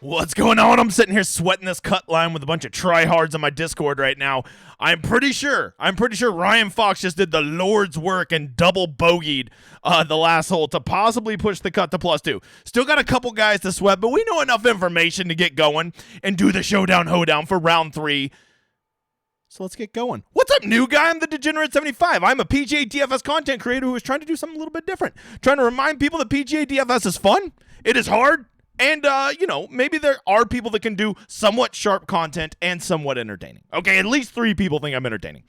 What's going on? I'm sitting here sweating this cut line with a bunch of tryhards on my Discord right now. I'm pretty sure Ryan Fox just did the Lord's work and double bogeyed the last hole to possibly push the cut to +2. Still got a couple guys to sweat, but we know enough information to get going and do the Showdown Hoedown for round 3. So let's get going. What's up, new guy? I'm the Degenerate75. I'm a PGA DFS content creator who is trying to do something a little bit different. Trying to remind people that PGA DFS is fun. It is hard. And, maybe there are people that can do somewhat sharp content and somewhat entertaining. Okay, at least 3 people think I'm entertaining.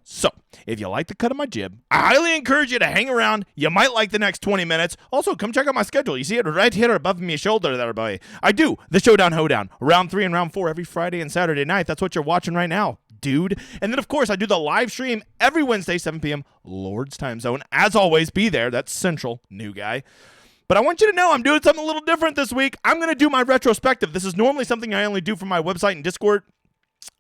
So, if you like the cut of my jib, I highly encourage you to hang around. You might like the next 20 minutes. Also, come check out my schedule. You see it right here above me shoulder there, buddy. I do the Showdown Hoedown, round 3 and round 4 every Friday and Saturday night. That's what you're watching right now, dude. And then, of course, I do the live stream every Wednesday, 7 p.m. Lord's time zone. As always, be there. That's Central, new guy. But I want you to know I'm doing something a little different this week. I'm going to do my retrospective. This is normally something I only do for my website and Discord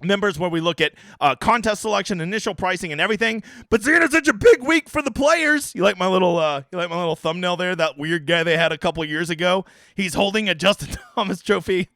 members, where we look at contest selection, initial pricing, and everything. But seeing it's such a big week for the players, you like my little thumbnail there? That weird guy they had a couple years ago. He's holding a Justin Thomas trophy.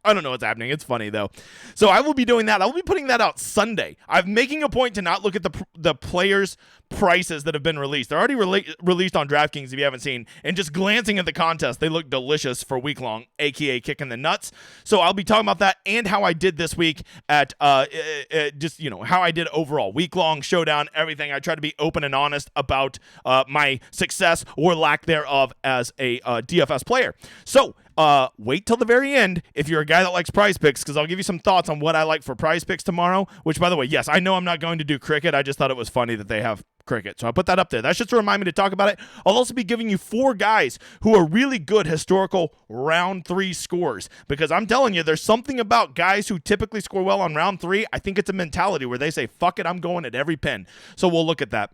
I don't know what's happening. It's funny, though. So I will be doing that. I will be putting that out Sunday. I'm making a point to not look at the players' prices that have been released. They're already released on DraftKings if you haven't seen. And just glancing at the contest, they look delicious for week long, a.k.a. kicking the nuts. So I'll be talking about that and how I did this week at how I did overall. Week long, showdown, everything. I try to be open and honest about my success or lack thereof as a DFS player. So wait till the very end if you're a guy that likes PrizePicks, because I'll give you some thoughts on what I like for PrizePicks tomorrow, which, by the way, yes, I know I'm not going to do cricket. I just thought it was funny that they have cricket, so I put that up there. That's just to remind me to talk about it. I'll also be giving you 4 guys who are really good historical round 3 scores, because I'm telling you, there's something about guys who typically score well on round 3. I think it's a mentality where they say, fuck it, I'm going at every pin. So we'll look at that.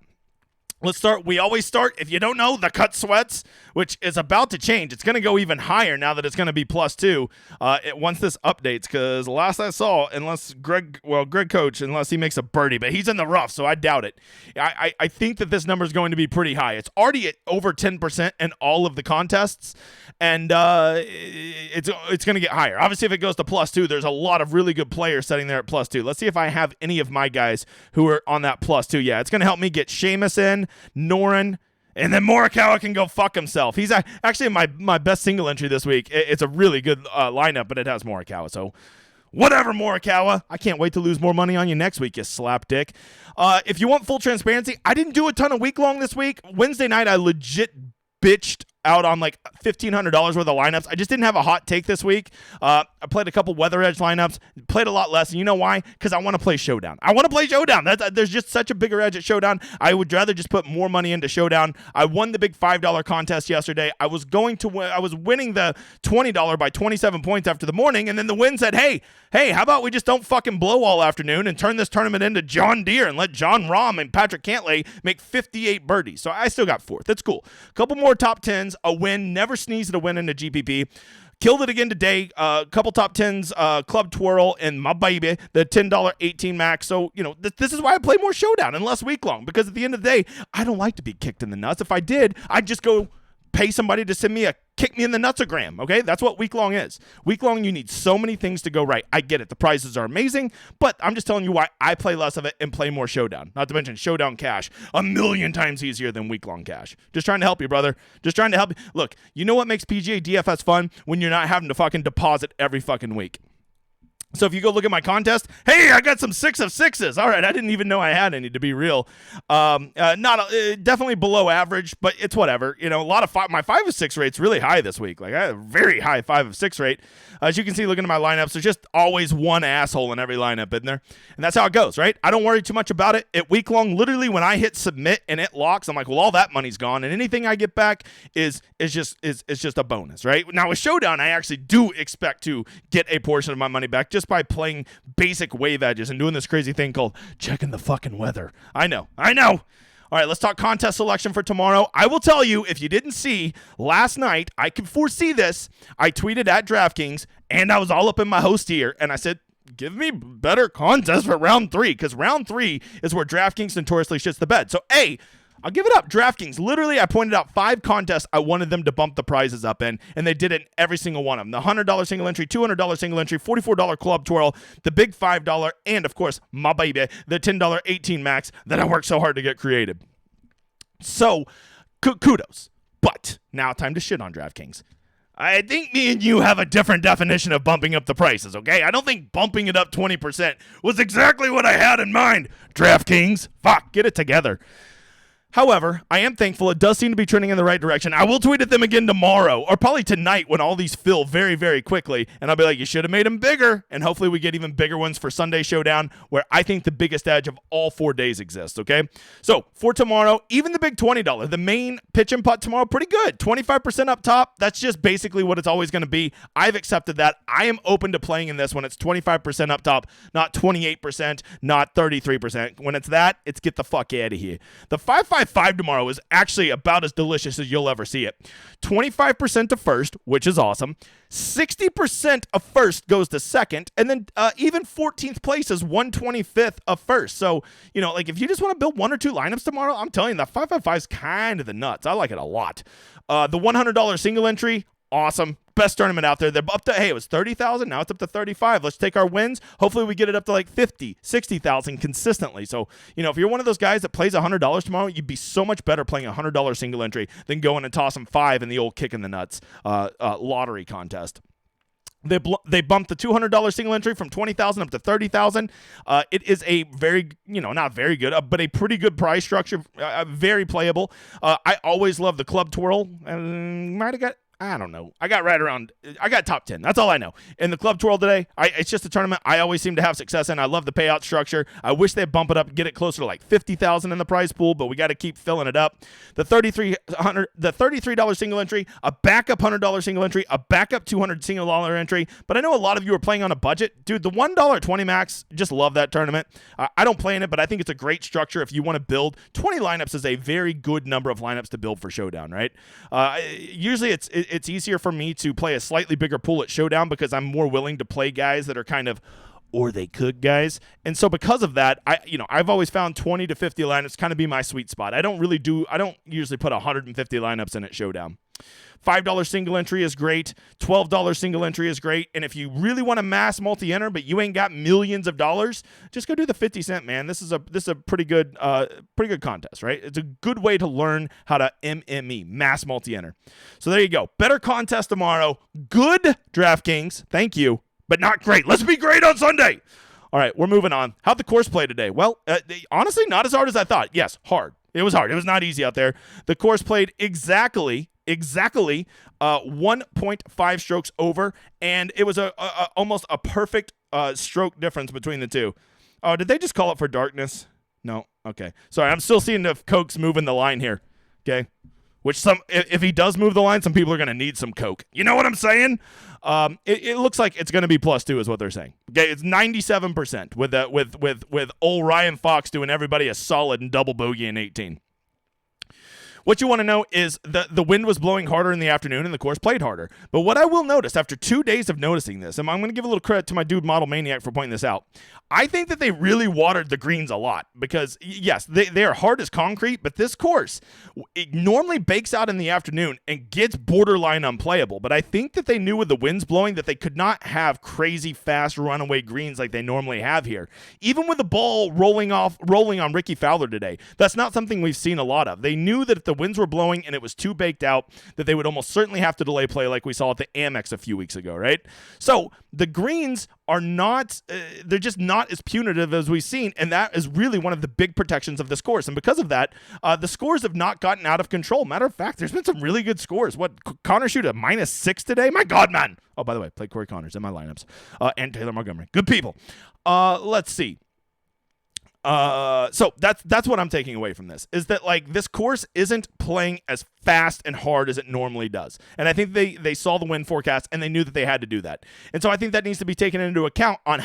Let's start. We always start, if you don't know, the cut sweats, which is about to change. It's going to go even higher now that it's going to be +2 once this updates, because last I saw, unless Greg Coach, unless he makes a birdie, but he's in the rough, so I doubt it. I think that this number is going to be pretty high. It's already at over 10% in all of the contests, and it's going to get higher. Obviously, if it goes to +2, there's a lot of really good players sitting there at +2. Let's see if I have any of my guys who are on that +2. Yeah, it's going to help me get Seamus in, Noren, and then Morikawa can go fuck himself. He's actually my best single entry this week. It's a really good lineup, but it has Morikawa. So whatever, Morikawa. I can't wait to lose more money on you next week, you slapdick. If you want full transparency, I didn't do a ton of week long this week. Wednesday night, I legit bitched out on like $1,500 worth of lineups. I just didn't have a hot take this week. I played a couple weather edge lineups, played a lot less. And you know why? Because I want to play Showdown. There's just such a bigger edge at Showdown. I would rather just put more money into Showdown. I won the big $5 contest yesterday. I was winning the $20 by 27 points after the morning. And then the win said, hey, how about we just don't fucking blow all afternoon and turn this tournament into John Deere and let John Rahm and Patrick Cantlay make 58 birdies. So I still got 4th. That's cool. A couple more top 10s. A win. Never sneeze at a win in the GPP. Killed it again today. Couple top 10s, Club Twirl, and my baby, the $10 18 max. So, this is why I play more Showdown and less week long, because at the end of the day, I don't like to be kicked in the nuts. If I did, I'd just go pay somebody to send me a kick me in the nutsogram, okay? That's what week long is. Week long, you need so many things to go right. I get it. The prizes are amazing, but I'm just telling you why I play less of it and play more Showdown. Not to mention Showdown cash, 1,000,000 times easier than week long cash. Just trying to help you, brother. Just trying to help you. Look, you know what makes PGA DFS fun? When you're not having to fucking deposit every fucking week. So if you go look at my contest, hey, I got some 6 of 6s. All right, I didn't even know I had any, to be real. Definitely below average, but it's whatever. A lot of my 5 of 6 rate's really high this week. Like, I had a very high 5 of 6 rate. As you can see, looking at my lineups, there's just always one asshole in every lineup in there. And that's how it goes, right? I don't worry too much about it. At week long, literally when I hit submit and it locks, I'm like, well, all that money's gone. And anything I get back is just a bonus, right? Now with Showdown, I actually do expect to get a portion of my money back just by playing basic wave edges and doing this crazy thing called checking the fucking weather. I know. All right, let's talk contest selection for tomorrow. I will tell you, if you didn't see, last night, I could foresee this. I tweeted at DraftKings, and I was all up in my host here, and I said, give me better contest for round 3, because round 3 is where DraftKings notoriously shits the bed. So, A, I'll give it up. DraftKings, literally, I pointed out 5 contests I wanted them to bump the prizes up in, and they did it in every single one of them. The $100 single entry, $200 single entry, $44 club twirl, the big $5, and of course, my baby, the $10 18 max that I worked so hard to get created. So, kudos. But now time to shit on DraftKings. I think me and you have a different definition of bumping up the prices, okay? I don't think bumping it up 20% was exactly what I had in mind. DraftKings, fuck, get it together. However, I am thankful it does seem to be trending in the right direction. I will tweet at them again tomorrow, or probably tonight when all these fill very, very quickly, and I'll be like, you should have made them bigger, and hopefully we get even bigger ones for Sunday Showdown, where I think the biggest edge of all 4 days exists, okay? So, for tomorrow, even the big $20, the main pitch and putt tomorrow, pretty good. 25% up top, that's just basically what it's always going to be. I've accepted that. I am open to playing in this when it's 25% up top, not 28%, not 33%. When it's that, it's get the fuck out of here. The 5-5 tomorrow is actually about as delicious as you'll ever see it. 25% to first, which is awesome. 60% of first goes to second, and then even 14th place is 125th of first. So, like if you just want to build 1 or 2 lineups tomorrow, I'm telling you, that 5-5-5 is kind of the nuts. I like it a lot. The $100 single entry, awesome. Best tournament out there. They're up to, it was 30,000. Now it's up to 35. Let's take our wins. Hopefully we get it up to like 50, 60,000 consistently. So, if you're one of those guys that plays $100 tomorrow, you'd be so much better playing a $100 single entry than going and tossing 5 in the old kick in the nuts lottery contest. They bumped the $200 single entry from 20,000 up to 30,000. It is a very, not very good, but a pretty good price structure, very playable. I always love the club twirl. Might have got, I don't know. I got top 10. That's all I know. In the club twirl today, it's just a tournament I always seem to have success in. I love the payout structure. I wish they'd bump it up and get it closer to like 50,000 in the prize pool, but we got to keep filling it up. The $33 single entry, a backup $100 single entry, a backup $200 single dollar entry. But I know a lot of you are playing on a budget. Dude, the $1.20 max, just love that tournament. I don't play in it, but I think it's a great structure if you want to build. 20 lineups is a very good number of lineups to build for Showdown, right? Usually it's easier for me to play a slightly bigger pool at Showdown because I'm more willing to play guys that are kind of, or they could guys. And so because of that, I've always found 20 to 50 lineups kind of be my sweet spot. I don't usually put 150 lineups in at Showdown. $5 single entry is great. $12 single entry is great. And if you really want to mass multi-enter, but you ain't got millions of dollars, just go do the 50 cent, man. This is a pretty good contest, right? It's a good way to learn how to MME, mass multi-enter. So there you go. Better contest tomorrow. Good DraftKings. Thank you, but not great. Let's be great on Sunday. All right, we're moving on. How'd the course play today? Well, honestly, not as hard as I thought. Yes, hard. It was hard. It was not easy out there. The course played exactly 1.5 strokes over, and it was almost a perfect stroke difference between the two. Oh, did they just call it for darkness? No. Okay. Sorry, I'm still seeing if Coke's moving the line here. Okay. Which if he does move the line, some people are going to need some Coke. You know what I'm saying? It looks like it's going to be +2 is what they're saying. Okay, it's 97% with old Ryan Fox doing everybody a solid and double bogey in 18. What you want to know is the wind was blowing harder in the afternoon and the course played harder. But what I will notice after 2 days of noticing this, and I'm going to give a little credit to my dude Model Maniac for pointing this out, I think that they really watered the greens a lot because, yes, they are hard as concrete, but this course, it normally bakes out in the afternoon and gets borderline unplayable. But I think that they knew with the winds blowing that they could not have crazy fast runaway greens like they normally have here. Even with the ball rolling on Ricky Fowler today, that's not something we've seen a lot of. They knew that if the winds were blowing and it was too baked out, that they would almost certainly have to delay play like we saw at the Amex a few weeks ago, right? So the greens are not, they're just not as punitive as we've seen, and that is really one of the big protections of this course. And because of that, the scores have not gotten out of control. Matter of fact, there's been some really good scores. What, Connor shoot a -6 today? My God, man. Oh, by the way, played Corey Connors in my lineups, and Taylor Montgomery. Good people. Let's see. So that's what I'm taking away from this, is that like this course isn't playing as fast and hard as it normally does. And I think they saw the wind forecast and they knew that they had to do that. And so I think that needs to be taken into account on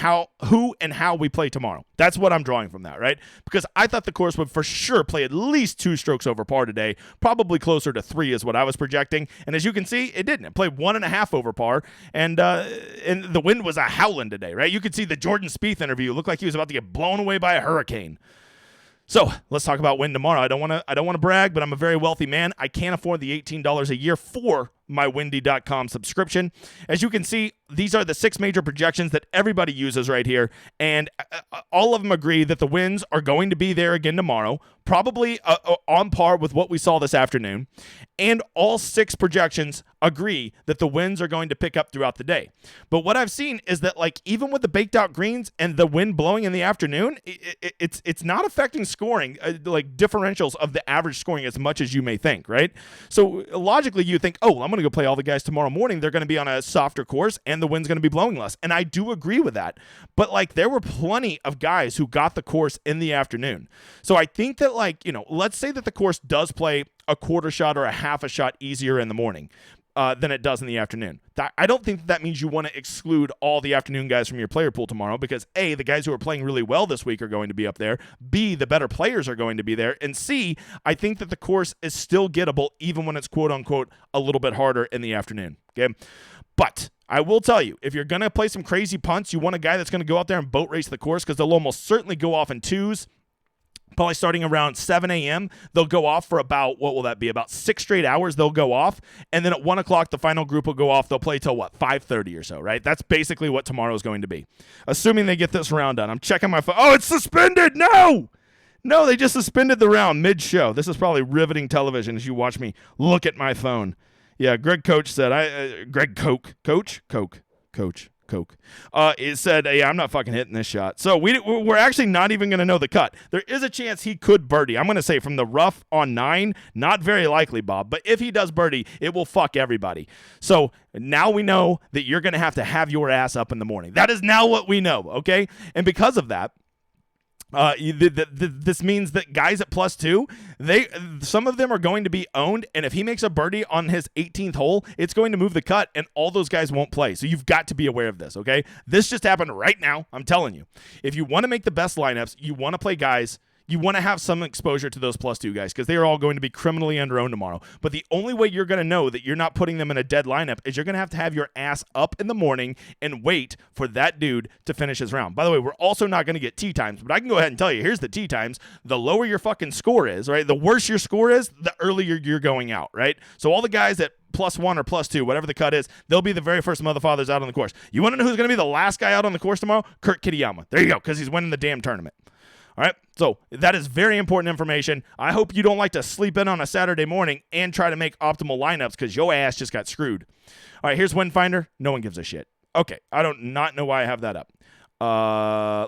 who and how we play tomorrow. That's what I'm drawing from that, right? Because I thought the course would for sure play at least 2 strokes over par today, probably closer to 3 is what I was projecting. And as you can see, it didn't. It played 1.5 over par, and the wind was a howling today, right? You could see the Jordan Spieth interview. It looked like he was about to get blown away by a hurricane. So let's talk about win tomorrow. I don't want to brag, but I'm a very wealthy man. I can't afford the $18 a year for my windy.com subscription. As you can see, these are the 6 major projections that everybody uses right here, and all of them agree that the wins are going to be there again tomorrow, probably on par with what we saw this afternoon, and all 6 projections agree that the winds are going to pick up throughout the day. But what I've seen is that, like, even with the baked out greens and the wind blowing in the afternoon, it's not affecting scoring, like differentials of the average scoring as much as you may think, right? So logically you think, oh, I'm going to go play all the guys tomorrow morning. They're going to be on a softer course and the wind's going to be blowing less. And I do agree with that. But like, there were plenty of guys who got the course in the afternoon. So I think that, like, you know, let's say that the course does play a quarter shot or a half a shot easier in the morning than it does in the afternoon. I don't think that means you want to exclude all the afternoon guys from your player pool tomorrow, because A, the guys who are playing really well this week are going to be up there. B, the better players are going to be there. And C, I think that the course is still gettable even when it's quote unquote a little bit harder in the afternoon. Okay. But I will tell you, if you're going to play some crazy punts, you want a guy that's going to go out there and boat race the course, because they'll almost certainly go off in twos. Probably starting around 7 a.m., they'll go off for about, what will that be, about 6 straight hours they'll go off, and then at 1 o'clock, the final group will go off. They'll play till, 5:30 or so, right? That's basically what tomorrow is going to be, assuming they get this round done. I'm checking my phone. Oh, it's suspended! No, they just suspended the round mid-show. This is probably riveting television as you watch me look at my phone. Yeah, Greg Coach said, Coke. It said, hey, I'm not fucking hitting this shot. So we're actually not even going to know the cut. There is a chance he could birdie. I'm going to say from the rough on 9, not very likely, Bob. But if he does birdie, it will fuck everybody. So now we know that you're going to have your ass up in the morning. That is now what we know, okay? And because of that, this means that guys at +2, some of them are going to be owned, and if he makes a birdie on his 18th hole, it's going to move the cut, and all those guys won't play. So you've got to be aware of this, okay? This just happened right now. I'm telling you. If you want to make the best lineups, you want to play guys. You want to have some exposure to those +2 guys, because they are all going to be criminally under-owned tomorrow. But the only way you're going to know that you're not putting them in a dead lineup is you're going to have your ass up in the morning and wait for that dude to finish his round. By the way, we're also not going to get tee times, but I can go ahead and tell you, here's the tee times. The lower your fucking score is, right? The worse your score is, the earlier you're going out, right? So all the guys that +1 or +2, whatever the cut is, they'll be the very first motherfathers out on the course. You want to know who's going to be the last guy out on the course tomorrow? Kurt Kitayama. There you go, because he's winning the damn tournament. All right, so that is very important information. I hope you don't like to sleep in on a Saturday morning and try to make optimal lineups, because your ass just got screwed. All right, here's Windfinder. No one gives a shit. Okay, I don't not know why I have that up.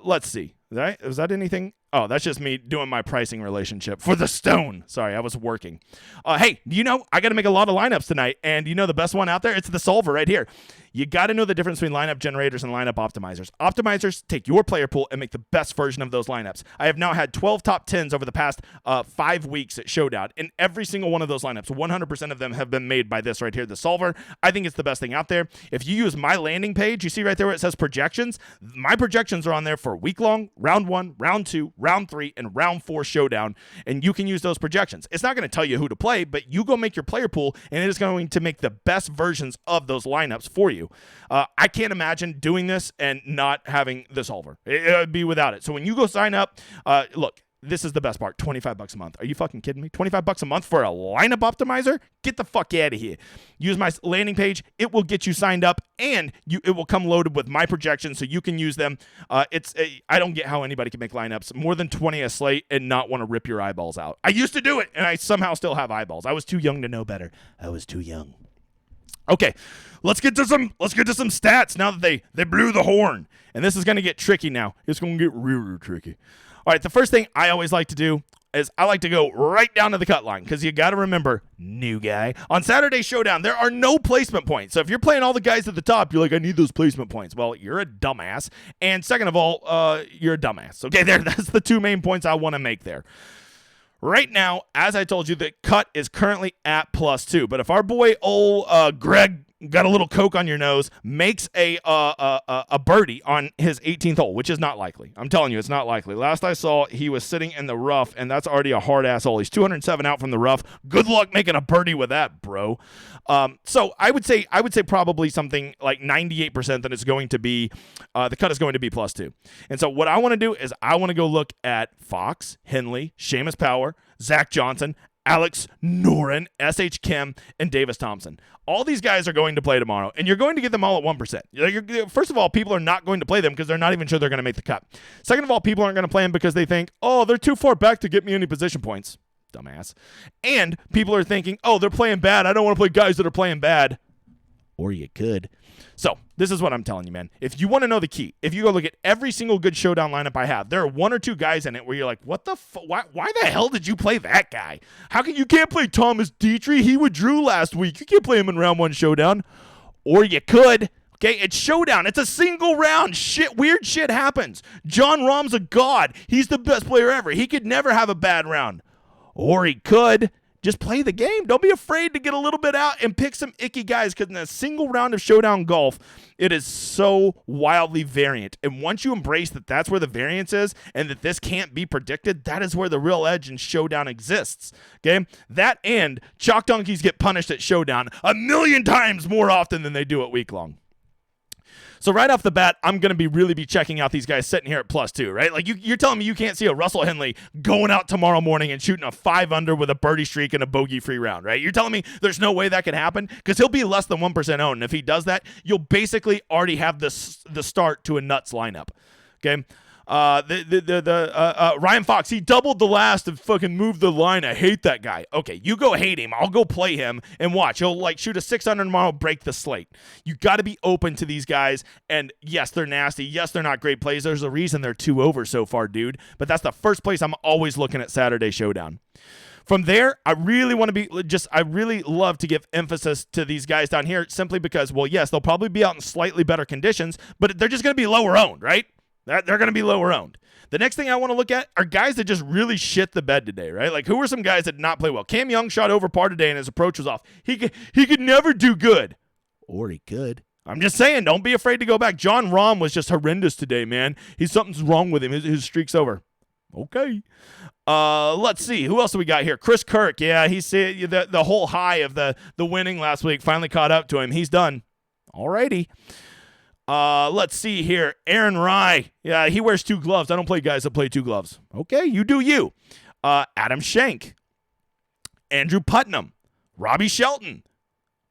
Let's see. Was that anything? Oh, that's just me doing my pricing relationship for the stone. Sorry, I was working. Hey, I got to make a lot of lineups tonight, and the best one out there? It's the solver right here. You got to know the difference between lineup generators and lineup optimizers. Optimizers take your player pool and make the best version of those lineups. I have now had 12 top 10s over the past 5 weeks at Showdown, and every single one of those lineups, 100% of them have been made by this right here, the solver. I think it's the best thing out there. If you use my landing page, you see right there where it says projections? My projections are on there for week long, round 1, round 2, round 3, and round 4 Showdown, and you can use those projections. It's not going to tell you who to play, but you go make your player pool, and it is going to make the best versions of those lineups for you. I can't imagine doing this and not having the solver. It would be without it. So when you go sign up, look, this is the best part, $25 a month. Are you fucking kidding me? $25 a month for a lineup optimizer? Get the fuck out of here. Use my landing page. It will get you signed up, and it will come loaded with my projections so you can use them. I don't get how anybody can make lineups more than 20 a slate and not want to rip your eyeballs out. I used to do it, and I somehow still have eyeballs. I was too young to know better. I was too young. Okay, let's get to some stats now that they blew the horn. And this is going to get tricky now. It's going to get really tricky. All right, the first thing I always like to do is I like to go right down to the cut line, because you got to remember, new guy, on Saturday Showdown, there are no placement points. So if you're playing all the guys at the top, you're like, I need those placement points. Well, you're a dumbass. And second of all, you're a dumbass. Okay, that's the 2 main points I want to make there. Right now, as I told you, the cut is currently at +2. But if our boy old Greg got a little coke on your nose, makes a birdie on his 18th hole, which is not likely. I'm telling you, it's not likely. Last I saw, he was sitting in the rough, and that's already a hard-ass hole. He's 207 out from the rough. Good luck making a birdie with that, bro. So I would say probably something like 98% that it's going to be, the cut is going to be +2. And so what I want to do is I want to go look at Fox, Henley, Seamus Power, Zach Johnson, Alex Noren, S.H. Kim, and Davis Thompson. All these guys are going to play tomorrow, and you're going to get them all at 1%. First of all, people are not going to play them because they're not even sure they're going to make the cut. Second of all, people aren't going to play them because they think, oh, they're too far back to get me any position points. Dumbass. And people are thinking, oh, they're playing bad. I don't want to play guys that are playing bad. Or you could. So this is what I'm telling you, man. If you want to know the key, if you go look at every single good showdown lineup I have, there are one or two guys in it where you're like, what the why the hell did you play that guy? How can you can't play Thomas Dietrich? He withdrew last week. You can't play him in round 1 showdown. Or you could. Okay, it's showdown. It's a single round. Weird shit happens. John Rahm's a god. He's the best player ever. He could never have a bad round. Or he could. Just play the game. Don't be afraid to get a little bit out and pick some icky guys, because in a single round of showdown golf, it is so wildly variant. And once you embrace that that's where the variance is and that this can't be predicted, that is where the real edge in showdown exists. Okay? That and chalk donkeys get punished at showdown 1,000,000 times more often than they do at week long. So right off the bat, I'm going to really be checking out these guys sitting here at +2, right? Like you're telling me you can't see a Russell Henley going out tomorrow morning and shooting a 5 under with a birdie streak and a bogey-free round, right? You're telling me there's no way that could happen? Because he'll be less than 1% owned. And if he does that, you'll basically already have the start to a nuts lineup, okay? Ryan Fox, he doubled the last and fucking moved the line. I hate that guy. Okay, you go hate him. I'll go play him and watch. He'll like shoot a 600 tomorrow, break the slate. You got to be open to these guys. And yes, they're nasty. Yes, they're not great plays. There's a reason they're 2 over so far, dude. But that's the first place I'm always looking at Saturday Showdown. From there, I really love to give emphasis to these guys down here simply because, well, yes, they'll probably be out in slightly better conditions, but they're just going to be lower owned, right? They're going to be lower owned. The next thing I want to look at are guys that just really shit the bed today, right? Like, who are some guys that did not play well? Cam Young shot over par today and his approach was off. He could never do good. Or he could. I'm just saying, don't be afraid to go back. John Rahm was just horrendous today, man. Something's wrong with him. His streak's over. Okay. Let's see. Who else do we got here? Chris Kirk. Yeah, he said the whole high of the winning last week finally caught up to him. He's done. Alrighty. Let's see here. Aaron Rye. Yeah, he wears 2 gloves. I don't play guys that play 2 gloves. Okay, you do you. Adam Schenk. Andrew Putnam. Robbie Shelton.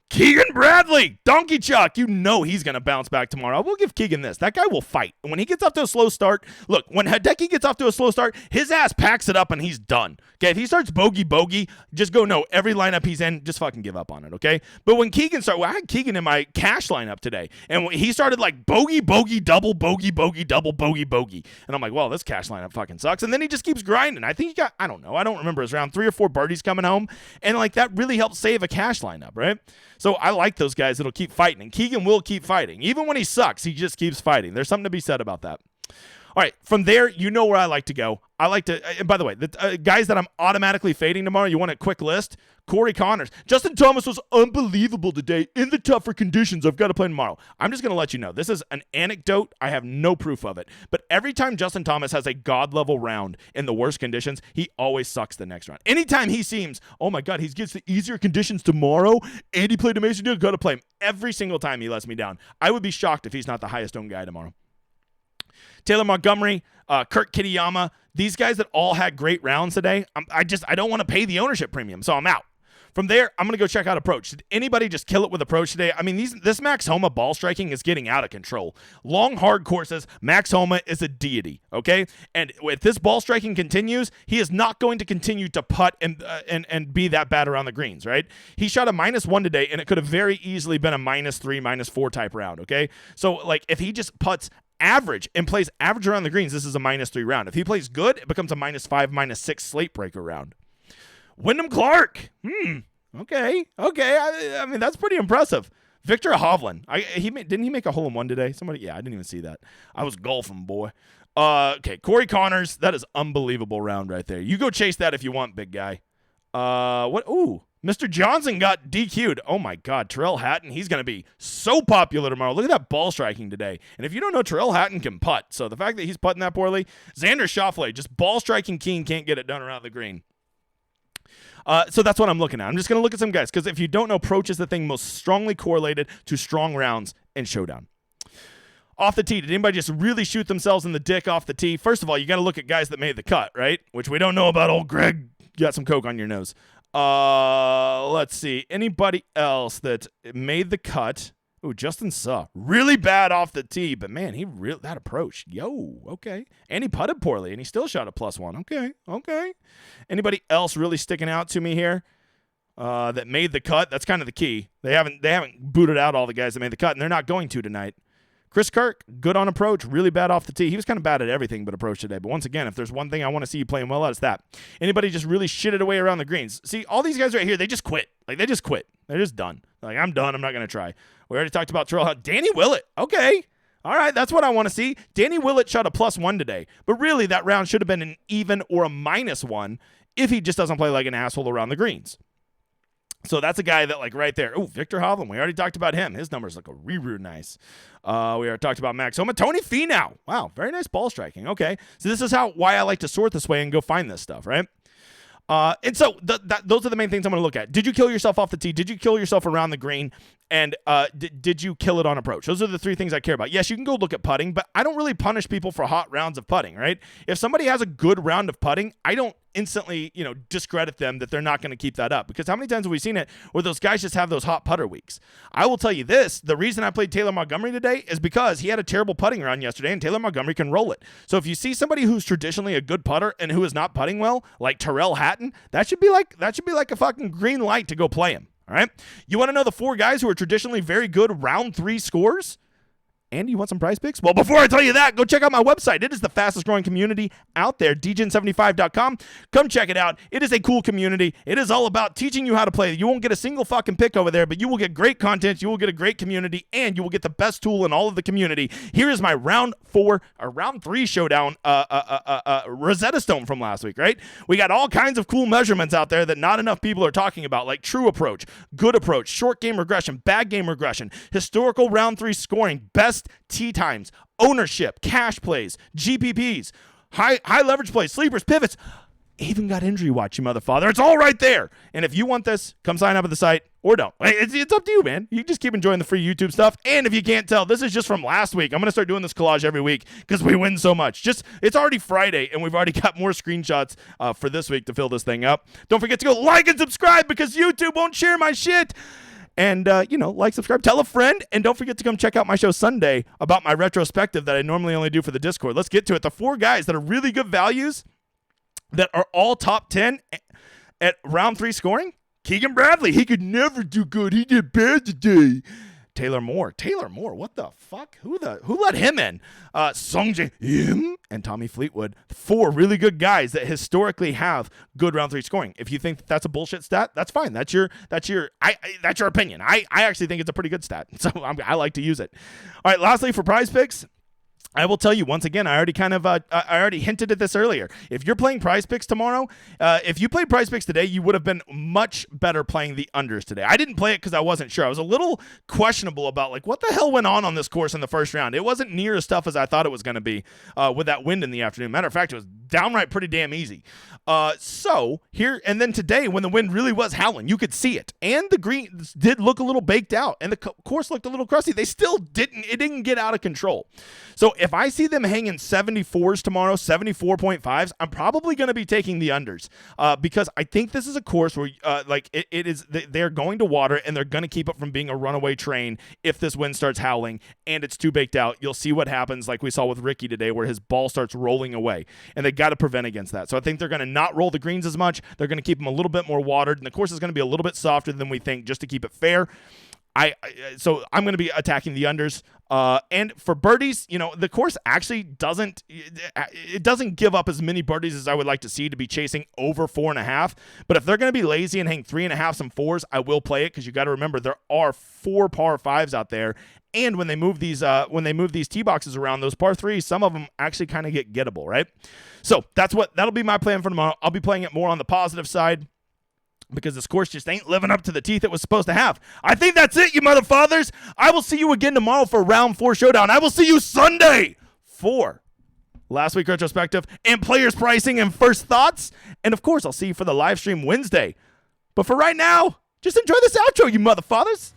Keegan Bradley, Donkey Chuck. You know he's going to bounce back tomorrow. I will give Keegan this. That guy will fight. And when he gets off to a slow start, look, when Hideki gets off to a slow start, his ass packs it up and he's done. Okay, if he starts bogey, just go, no, every lineup he's in, just fucking give up on it, okay? But when Keegan started, I had Keegan in my cash lineup today, and when he started like bogey, double, bogey, double, bogey. And I'm like, well, this cash lineup fucking sucks. And then he just keeps grinding. I think he got, I don't remember, his round 3 or 4 birdies coming home. And like that really helped save a cash lineup, right? So I like those guys that'll keep fighting, and Keegan will keep fighting. Even when he sucks, he just keeps fighting. There's something to be said about that. All right, from there, you know where I like to go. I like to, and by the way, the guys that I'm automatically fading tomorrow, you want a quick list? Corey Connors. Justin Thomas was unbelievable today in the tougher conditions. I've got to play tomorrow. I'm just going to let you know. This is an anecdote. I have no proof of it. But every time Justin Thomas has a God-level round in the worst conditions, he always sucks the next round. Anytime he seems, oh my God, he gets the easier conditions tomorrow, and he played amazing, got to play him. Every single time he lets me down. I would be shocked if he's not the highest owned guy tomorrow. Taylor Montgomery, Kurt Kitayama, these guys that all had great rounds today, I don't want to pay the ownership premium, so I'm out. From there, I'm going to go check out approach. Did anybody just kill it with approach today? I mean, this Max Homa ball striking is getting out of control. Long, hard courses, Max Homa is a deity, okay? And if this ball striking continues, he is not going to continue to putt and be that bad around the greens, right? He shot a -1 today, and it could have very easily been a -3, -4 type round, okay? So, like, if he just putts average and plays average around the greens, this is a -3 round. If he plays good, it becomes a -5, -6 slate breaker round. Wyndham Clark. Okay. I mean, that's pretty impressive. Victor Hovland. Didn't he make a hole-in-one today? Somebody, yeah, I didn't even see that. I was golfing, boy. Okay, Corey Connors. That is unbelievable round right there. You go chase that if you want, big guy. What? Ooh, Mr. Johnson got DQ'd. Oh, my God. Tyrrell Hatton, he's going to be so popular tomorrow. Look at that ball striking today. And if you don't know, Tyrrell Hatton can putt. So the fact that he's putting that poorly, Xander Schauffele, just ball striking keen, can't get it done around the green. So that's what I'm looking at. I'm just going to look at some guys because if you don't know, approach is the thing most strongly correlated to strong rounds in Showdown. Off the tee, did anybody just really shoot themselves in the dick off the tee? First of all, you got to look at guys that made the cut, right? Which we don't know about old Greg. You got some coke on your nose. Let's see. Anybody else that made the cut? Ooh, Justin Suh. Really bad off the tee, but man, that approach. Yo, okay. And he putted poorly, and he still shot a +1. Okay. Anybody else really sticking out to me here that made the cut? That's kind of the key. They haven't booted out all the guys that made the cut, and they're not going to tonight. Chris Kirk, good on approach, really bad off the tee. He was kind of bad at everything but approach today. But once again, if there's one thing I want to see you playing well at, it's that. Anybody just really shitted away around the greens. See, all these guys right here, they just quit. They just quit. They're just done. Like, I'm done. I'm not going to try. We already talked about Tyrrell. Danny Willett. Okay. All right, that's what I want to see. Danny Willett shot a +1 today. But really, that round should have been an even or a -1 if he just doesn't play like an asshole around the greens. So that's a guy that, like, right there. Oh, Victor Hovland. We already talked about him. His numbers look real nice. We already talked about Max Homa. Tony Finau. Wow, very nice ball striking. Okay, so this is why I like to sort this way and go find this stuff, right? And so those are the main things I'm going to look at. Did you kill yourself off the tee? Did you kill yourself around the green? And did you kill it on approach? Those are the three things I care about. Yes, you can go look at putting, but I don't really punish people for hot rounds of putting, right? If somebody has a good round of putting, I don't instantly, discredit them that they're not going to keep that up. Because how many times have we seen it where those guys just have those hot putter weeks? I will tell you this, the reason I played Taylor Montgomery today is because he had a terrible putting round yesterday, and Taylor Montgomery can roll it. So if you see somebody who's traditionally a good putter and who is not putting well, like Tyrrell Hatton, that should be like a fucking green light to go play him. All right. You want to know the 4 guys who are traditionally very good round 3 scores? And you want some prize picks? Well, before I tell you that, go check out my website. It is the fastest growing community out there, dgen75.com. Come check it out. It is a cool community. It is all about teaching you how to play. You won't get a single fucking pick over there, but you will get great content. You will get a great community, and you will get the best tool in all of the community. Here is my round 3 showdown Rosetta Stone from last week, right? We got all kinds of cool measurements out there that not enough people are talking about, like true approach, good approach, short game regression, bad game regression, historical round 3 scoring, best tee times, ownership, cash plays, GPPs, high leverage plays, sleepers, pivots. Even got injury watch, you motherfather. It's all right there. And if you want this, come sign up at the site or don't. It's up to you, man. You just keep enjoying the free YouTube stuff. And if you can't tell, this is just from last week. I'm going to start doing this collage every week because we win so much. It's already Friday, and we've already got more screenshots for this week to fill this thing up. Don't forget to go like and subscribe because YouTube won't share my shit. And, like, subscribe, tell a friend, and don't forget to come check out my show Sunday about my retrospective that I normally only do for the Discord. Let's get to it. The 4 guys that are really good values that are all top 10 at round 3 scoring. Keegan Bradley, he could never do good. He did bad today. Taylor Moore, what the fuck? Who let him in? Sungjae Im and Tommy Fleetwood, 4 really good guys that historically have good round 3 scoring. If you think that's a bullshit stat, that's fine. That's your opinion. I actually think it's a pretty good stat, so I like to use it. All right, lastly for prize picks, I will tell you once again, I already hinted at this earlier. If you're playing PrizePicks tomorrow, if you played PrizePicks today, you would have been much better playing the unders today. I didn't play it because I wasn't sure. I was a little questionable about what the hell went on this course in the first round. It wasn't near as tough as I thought it was going to be with that wind in the afternoon. Matter of fact, it was downright pretty damn easy. So here and then today, when the wind really was howling, you could see it, and the greens did look a little baked out, and the course looked a little crusty. They still didn't. It didn't get out of control. So if I see them hanging 74s tomorrow, 74.5s, I'm probably going to be taking the unders because I think this is a course where they're going to water and they're going to keep it from being a runaway train if this wind starts howling and it's too baked out. You'll see what happens like we saw with Ricky today where his ball starts rolling away, and they got to prevent against that. So I think they're going to not roll the greens as much. They're going to keep them a little bit more watered, and the course is going to be a little bit softer than we think just to keep it fair. So I'm going to be attacking the unders. And for birdies, the course actually doesn't give up as many birdies as I would like to see to be chasing over 4.5. But if they're going to be lazy and hang 3.5 and 4s, I will play it because you got to remember there are 4 par 5s out there. And when they move these tee boxes around, those par 3s, some of them actually kind of get gettable, right? So that'll be my plan for tomorrow. I'll be playing it more on the positive side. because this course just ain't living up to the teeth it was supposed to have. I think that's it, you motherfathers. I will see you again tomorrow for round 4 showdown. I will see you Sunday for last week retrospective and players pricing and first thoughts. And of course, I'll see you for the live stream Wednesday. But for right now, just enjoy this outro, you motherfathers.